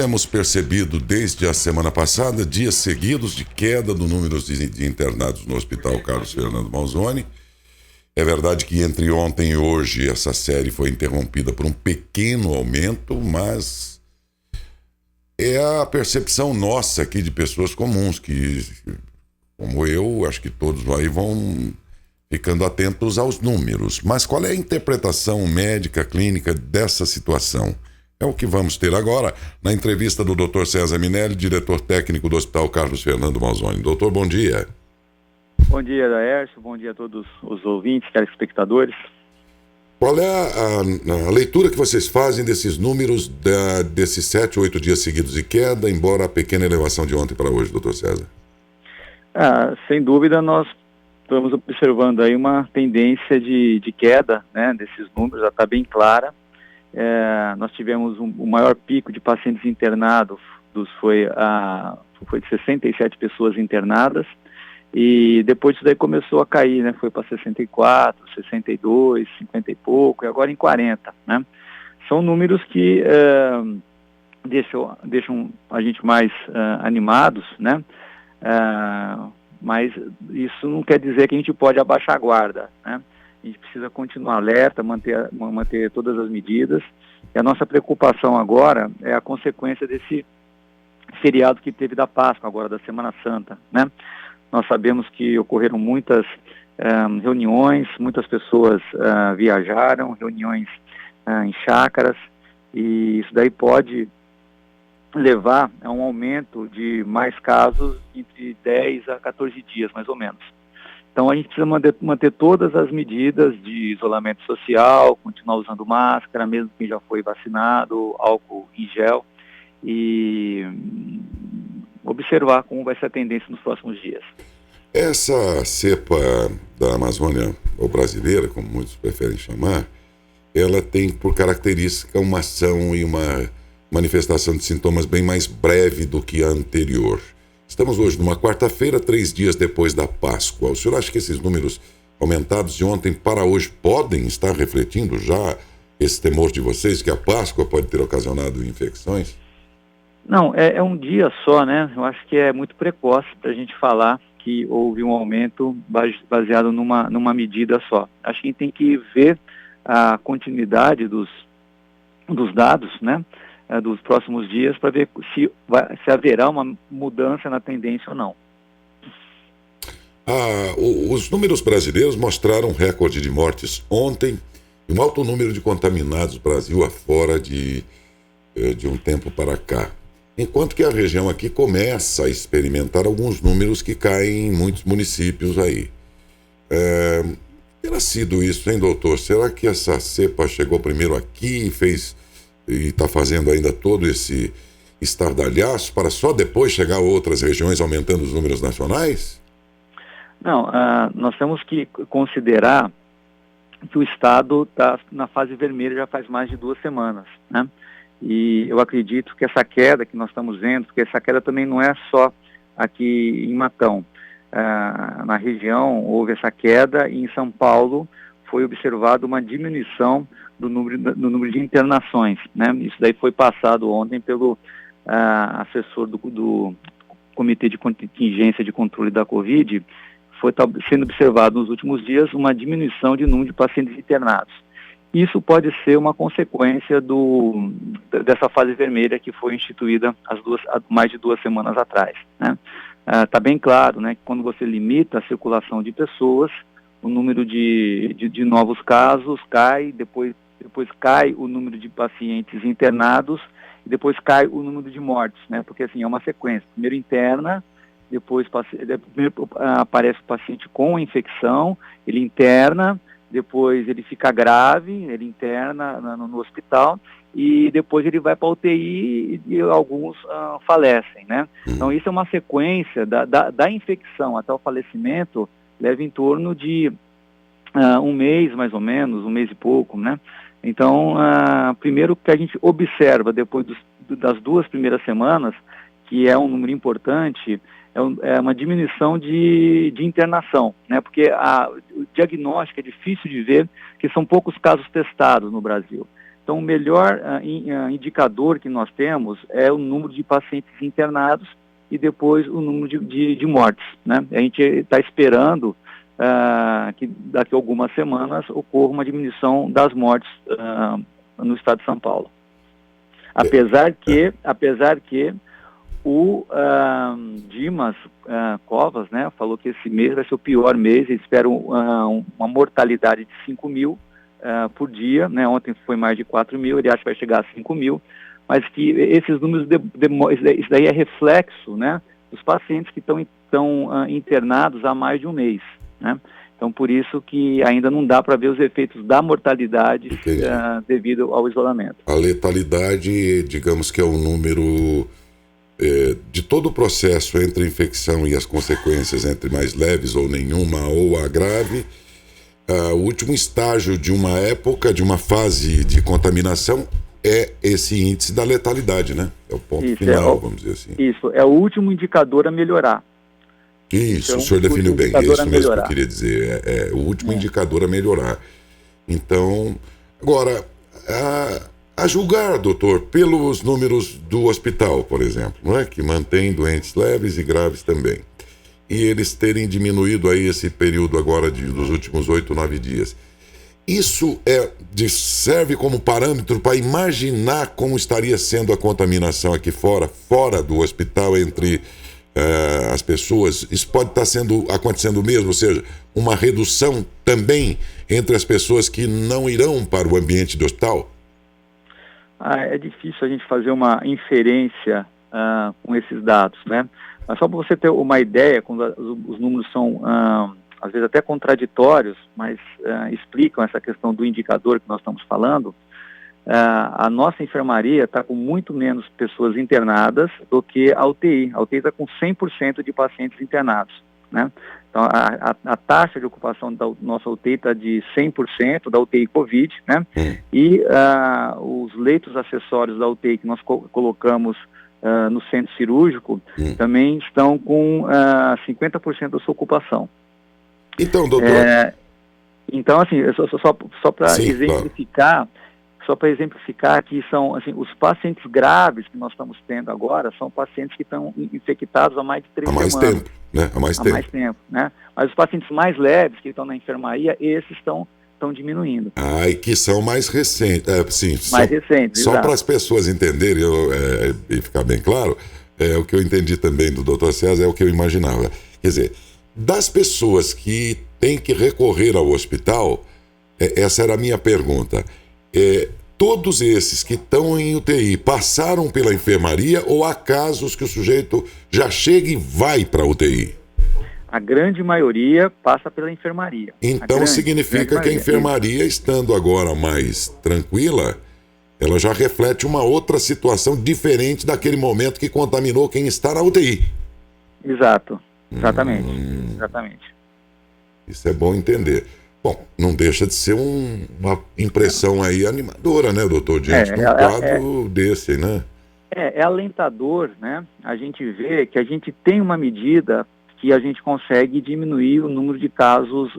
temos percebido desde a semana passada dias seguidos de queda do número de internados no Hospital Carlos Fernando Manzoni. É verdade que entre ontem e hoje essa série foi interrompida por um pequeno aumento, mas é a percepção nossa aqui de pessoas comuns, que, como eu, acho que todos aí vão ficando atentos aos números. Mas qual é a interpretação médica, clínica dessa situação? É o que vamos ter agora na entrevista do Dr. César Minelli, diretor técnico do Hospital Carlos Fernando Manzoni. Doutor, bom dia. Bom dia, Laércio. Bom dia a todos os ouvintes, telespectadores. Qual é a leitura que vocês fazem desses números desses 7, 8 dias seguidos de queda, embora a pequena elevação de ontem para hoje, doutor César? Sem dúvida, nós estamos observando aí uma tendência de queda, né, desses números, já está bem clara. Nós tivemos o maior pico de pacientes internados, foi de 67 pessoas internadas, e depois isso daí começou a cair, né, foi para 64, 62, 50 e pouco, e agora em 40, né. São números que deixam a gente mais animados, né, mas isso não quer dizer que a gente pode abaixar a guarda, né? A gente precisa continuar alerta, manter todas as medidas. E a nossa preocupação agora é a consequência desse feriado que teve da Páscoa, agora da Semana Santa, né? Nós sabemos que ocorreram muitas reuniões, muitas pessoas viajaram, reuniões em chácaras, e isso daí pode levar a um aumento de mais casos entre 10 a 14 dias, mais ou menos. Então a gente precisa manter todas as medidas de isolamento social, continuar usando máscara, mesmo quem já foi vacinado, álcool em gel, e observar como vai ser a tendência nos próximos dias. Essa cepa da Amazônia, ou brasileira, como muitos preferem chamar, ela tem por característica uma ação e uma manifestação de sintomas bem mais breve do que a anterior. Estamos hoje numa quarta-feira, 3 dias depois da Páscoa. O senhor acha que esses números aumentados de ontem para hoje podem estar refletindo já esse temor de vocês que a Páscoa pode ter ocasionado infecções? Não, é um dia só, né? Eu acho que é muito precoce para a gente falar que houve um aumento baseado numa medida só. Acho que a gente tem que ver a continuidade dos dados, né? Dos próximos dias, para ver se haverá uma mudança na tendência ou não. Os números brasileiros mostraram um recorde de mortes ontem e um alto número de contaminados Brasil afora de um tempo para cá. Enquanto que a região aqui começa a experimentar alguns números que caem em muitos municípios aí. Terá sido isso, hein, doutor? Será que essa cepa chegou primeiro aqui e está fazendo ainda todo esse estardalhaço para só depois chegar a outras regiões aumentando os números nacionais? Não, nós temos que considerar que o estado está na fase vermelha já faz mais de 2 semanas, né? E eu acredito que essa queda que nós estamos vendo, porque essa queda também não é só aqui em Matão. Na região houve essa queda e em São Paulo foi observada uma diminuição do número de internações, né? Isso daí foi passado ontem pelo assessor do Comitê de Contingência de Controle da Covid. Foi sendo observado nos últimos dias uma diminuição de número de pacientes internados. Isso pode ser uma consequência dessa fase vermelha que foi instituída há mais de 2 semanas atrás, né? Tá bem claro, né, que quando você limita a circulação de pessoas, o número de novos casos cai, depois cai o número de pacientes internados e depois cai o número de mortes, né? Porque assim, é uma sequência. Primeiro interna, depois primeiro aparece o paciente com infecção, ele interna, depois ele fica grave, ele interna no hospital e depois ele vai para a UTI e alguns falecem, né? Então isso é uma sequência da infecção até o falecimento, leva em torno de 1 mês mais ou menos, 1 mês e pouco, né? Então, primeiro que a gente observa depois das 2 primeiras semanas, que é um número importante, é uma diminuição de internação, né? Porque o diagnóstico é difícil de ver, porque são poucos casos testados no Brasil. Então, o melhor indicador que nós temos é o número de pacientes internados e depois o número de mortes, né? A gente está esperando que daqui a algumas semanas ocorra uma diminuição das mortes no estado de São Paulo. Apesar que o Dimas Covas, né, falou que esse mês vai ser o pior mês, eles esperam uma mortalidade de 5 mil por dia, né? Ontem foi mais de 4 mil, ele acha que vai chegar a 5 mil, mas que esses números, isso daí é reflexo, né, dos pacientes que estão internados há mais de um mês, né? Então, por isso que ainda não dá para ver os efeitos da mortalidade devido ao isolamento. A letalidade, digamos que é um número de todo o processo entre a infecção e as consequências, entre mais leves ou nenhuma ou a grave. O último estágio de uma época, de uma fase de contaminação, é esse índice da letalidade, né? É o ponto final, vamos dizer assim. Isso, é o último indicador a melhorar. Isso, então, o senhor definiu bem, é isso mesmo que eu queria dizer, é o último indicador a melhorar. Então, agora, a julgar, doutor, pelos números do hospital, por exemplo, não é? Que mantém doentes leves e graves também, e eles terem diminuído aí esse período agora dos últimos 8, 9 dias, isso serve como parâmetro para imaginar como estaria sendo a contaminação aqui fora do hospital entre as pessoas? Isso pode estar acontecendo mesmo, ou seja, uma redução também entre as pessoas que não irão para o ambiente do hospital? É difícil a gente fazer uma inferência com esses dados, né? Mas só para você ter uma ideia, quando os números são às vezes até contraditórios, mas explicam essa questão do indicador que nós estamos falando, a nossa enfermaria está com muito menos pessoas internadas do que a UTI. A UTI está com 100% de pacientes internados, né? Então, a taxa de ocupação da nossa UTI está de 100% da UTI Covid, né? E os leitos acessórios da UTI que nós colocamos no centro cirúrgico também estão com 50% da sua ocupação. Então, doutor... Então, assim, só para exemplificar... Claro. Só para exemplificar que são, assim, os pacientes graves que nós estamos tendo agora são pacientes que estão infectados há mais de 3 semanas. Há mais tempo, né? Mas os pacientes mais leves que estão na enfermaria, esses estão diminuindo. E que são mais recentes. Recentes, só para as pessoas entenderem e ficar bem claro, o que eu entendi também do Dr. César é o que eu imaginava. Quer dizer, das pessoas que têm que recorrer ao hospital, essa era a minha pergunta. Todos esses que estão em UTI passaram pela enfermaria ou há casos que o sujeito já chega e vai para a UTI? A grande maioria passa pela enfermaria. Então significa que a enfermaria, estando agora mais tranquila, ela já reflete uma outra situação diferente daquele momento que contaminou quem está na UTI. Exatamente. Isso é bom entender. Bom, não deixa de ser uma impressão aí animadora, né, doutor? Diante de um quadro desse, né? É alentador, né? A gente vê que a gente tem uma medida que a gente consegue diminuir o número de casos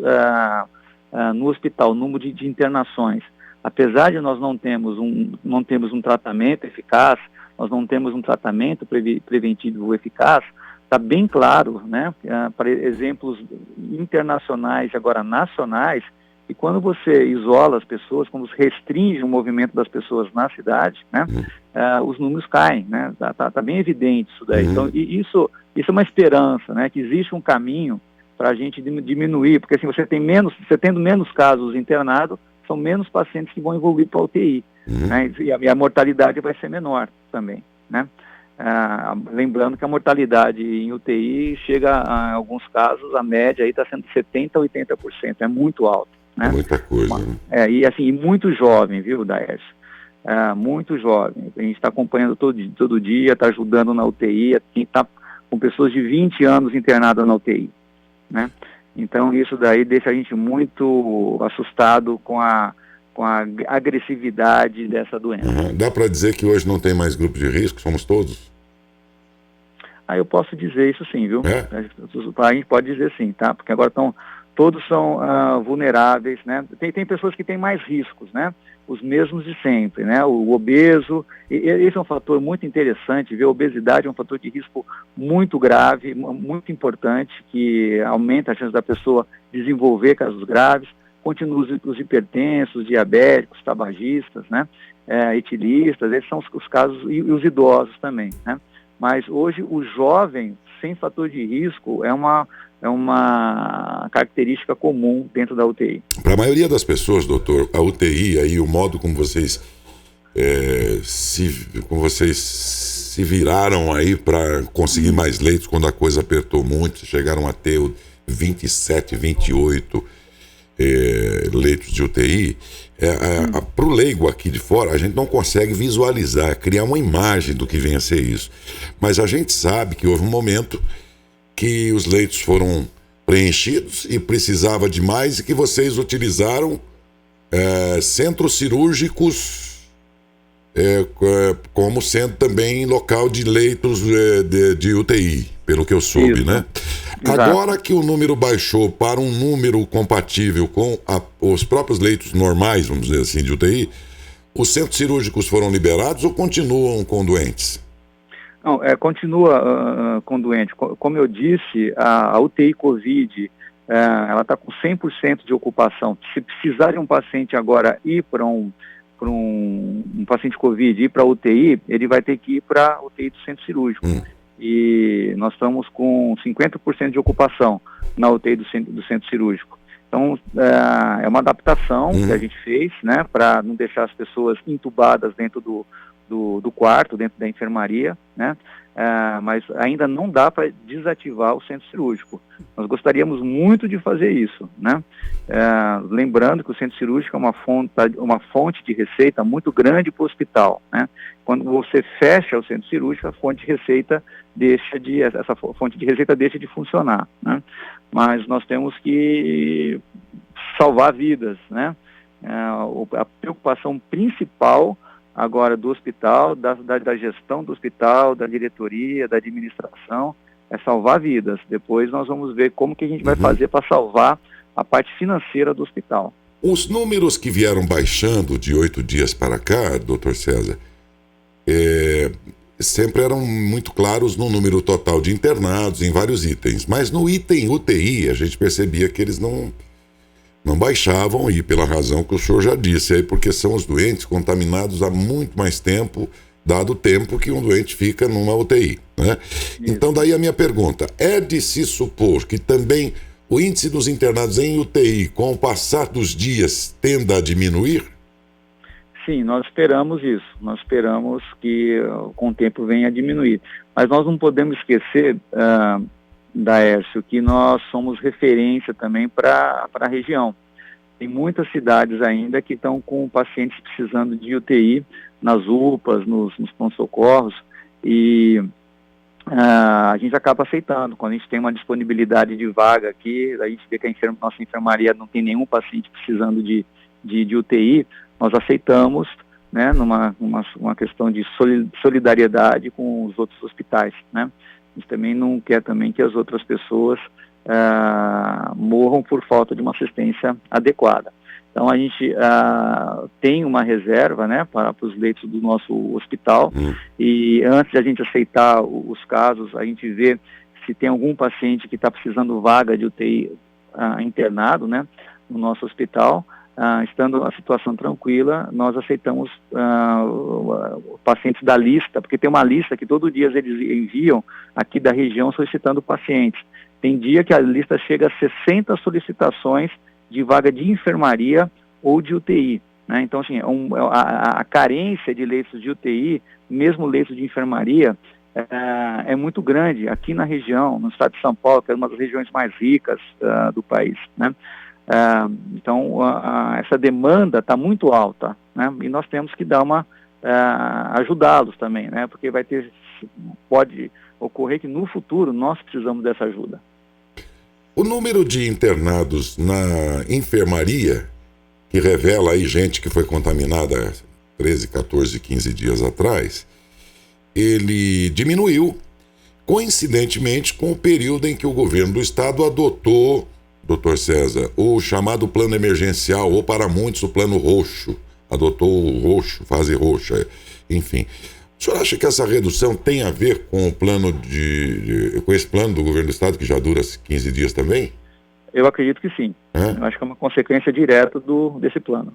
no hospital, o número de internações. Apesar de nós não termos um tratamento eficaz, nós não temos um tratamento preventivo eficaz, está bem claro, né, para exemplos internacionais e agora nacionais, que quando você isola as pessoas, quando você restringe o movimento das pessoas na cidade, né, os números caem, né, tá bem evidente isso daí. Então, isso é uma esperança, né, que existe um caminho para a gente diminuir, porque assim, você tendo menos casos internados, são menos pacientes que vão evoluir para a UTI, né, e a mortalidade vai ser menor também, né. Lembrando que a mortalidade em UTI chega, em alguns casos, a média está sendo 70% a 80%, é muito alto, né? É muita coisa, né? E muito jovem, viu, Daércio? Muito jovem. A gente está acompanhando todo dia, está ajudando na UTI, está com pessoas de 20 anos internadas na UTI, né? Então isso daí deixa a gente muito assustado com a agressividade dessa doença. Dá para dizer que hoje não tem mais grupo de risco, somos todos? Eu posso dizer isso sim, viu? A gente pode dizer sim, tá? Porque agora todos são vulneráveis, né? Tem pessoas que têm mais riscos, né? Os mesmos de sempre, né? O obeso, esse é um fator muito interessante, a obesidade é um fator de risco muito grave, muito importante, que aumenta a chance da pessoa desenvolver casos graves. Continuam os hipertensos, diabéticos, tabagistas, né? Etilistas, esses são os casos, e os idosos também, né? Mas hoje o jovem sem fator de risco é uma característica comum dentro da UTI. Para a maioria das pessoas, doutor, a UTI, aí, o modo como vocês se viraram aí para conseguir mais leitos quando a coisa apertou muito, chegaram a ter 27, 28 leitos de UTI, para o leigo aqui de fora, a gente não consegue visualizar, criar uma imagem do que venha a ser isso. Mas a gente sabe que houve um momento que os leitos foram preenchidos e precisava de mais, e que vocês utilizaram centros cirúrgicos como sendo também local de leitos de UTI, pelo que eu soube, isso, né? Exato. Agora que o número baixou para um número compatível com os próprios leitos normais, vamos dizer assim, de UTI, os centros cirúrgicos foram liberados ou continuam com doentes? Não, continua com doente. Como eu disse, a UTI Covid, ela está com 100% de ocupação. Se precisar de um paciente agora ir para um paciente Covid, ir para a UTI, ele vai ter que ir para a UTI do centro cirúrgico. E nós estamos com 50% de ocupação na UTI do centro cirúrgico. Então, é uma adaptação que a gente fez, né, para não deixar as pessoas entubadas dentro do quarto, dentro da enfermaria, né? Mas ainda não dá para desativar o centro cirúrgico. Nós gostaríamos muito de fazer isso, né? Lembrando que o centro cirúrgico é uma fonte de receita muito grande para o hospital, né? Quando você fecha o centro cirúrgico, a fonte de receita essa fonte de receita deixa de funcionar, né? Mas nós temos que salvar vidas, né? A preocupação principal agora do hospital, da gestão do hospital, da diretoria, da administração, é salvar vidas. Depois nós vamos ver como que a gente vai fazer para salvar a parte financeira do hospital. Os números que vieram baixando de 8 dias para cá, doutor César, sempre eram muito claros no número total de internados, em vários itens. Mas no item UTI, a gente percebia que eles não baixavam, e pela razão que o senhor já disse, aí porque são os doentes contaminados há muito mais tempo, dado o tempo que um doente fica numa UTI, né? Então daí a minha pergunta, é de se supor que também o índice dos internados em UTI, com o passar dos dias, tenda a diminuir? Sim, nós esperamos isso, nós esperamos que com o tempo venha a diminuir, mas nós não podemos esquecer, Daércio, que nós somos referência também para a região. Tem muitas cidades ainda que estão com pacientes precisando de UTI nas UPAs, nos pronto-socorros, e a gente acaba aceitando. Quando a gente tem uma disponibilidade de vaga aqui, a gente vê que nossa enfermaria não tem nenhum paciente precisando de UTI, nós aceitamos, né, numa questão de solidariedade com os outros hospitais, né? A gente também não quer também que as outras pessoas morram por falta de uma assistência adequada. Então a gente tem uma reserva, né, para os leitos do nosso hospital, e antes de a gente aceitar os casos, a gente vê se tem algum paciente que está precisando vaga de UTI internado, né, no nosso hospital. Estando a situação tranquila, nós aceitamos pacientes da lista, porque tem uma lista que todo dia eles enviam aqui da região solicitando pacientes. Tem dia que a lista chega a 60 solicitações de vaga de enfermaria ou de UTI, né? Então, assim, a carência de leitos de UTI, mesmo leitos de enfermaria, é muito grande aqui na região, no estado de São Paulo, que é uma das regiões mais ricas do país, né? Então, essa demanda está muito alta, né? E nós temos que dar ajudá-los também, né? Porque pode ocorrer que no futuro nós precisamos dessa ajuda. O número de internados na enfermaria, que revela aí gente que foi contaminada 13, 14, 15 dias atrás, ele diminuiu, coincidentemente com o período em que o governo do estado adotou doutor César, o chamado plano emergencial, ou para muitos o plano roxo, adotou o roxo, fase roxa, enfim. O senhor acha que essa redução tem a ver com o plano com esse plano do governo do estado, que já dura 15 dias também? Eu acredito que sim. Eu acho que é uma consequência direta desse plano,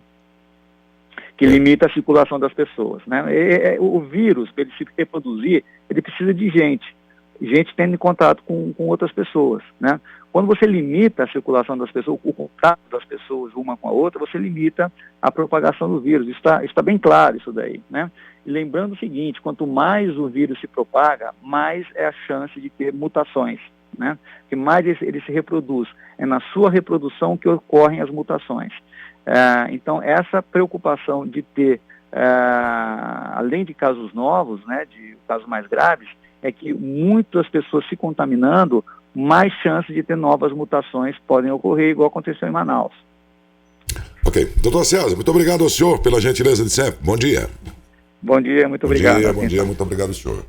que limita a circulação das pessoas, né? O vírus, para ele se reproduzir, ele precisa de gente tendo contato com outras pessoas, né? Quando você limita a circulação das pessoas, o contato das pessoas uma com a outra, você limita a propagação do vírus. Está bem claro isso daí, né? E lembrando o seguinte, quanto mais o vírus se propaga, mais é a chance de ter mutações, né? Que mais ele se reproduz. É na sua reprodução que ocorrem as mutações. Então, essa preocupação de ter, além de casos novos, né, de casos mais graves, é que muitas pessoas se contaminando, mais chances de ter novas mutações podem ocorrer, igual aconteceu em Manaus. Ok. Doutor César, muito obrigado ao senhor pela gentileza de sempre. Bom dia. Bom dia, muito obrigado. Bom dia, muito obrigado ao senhor.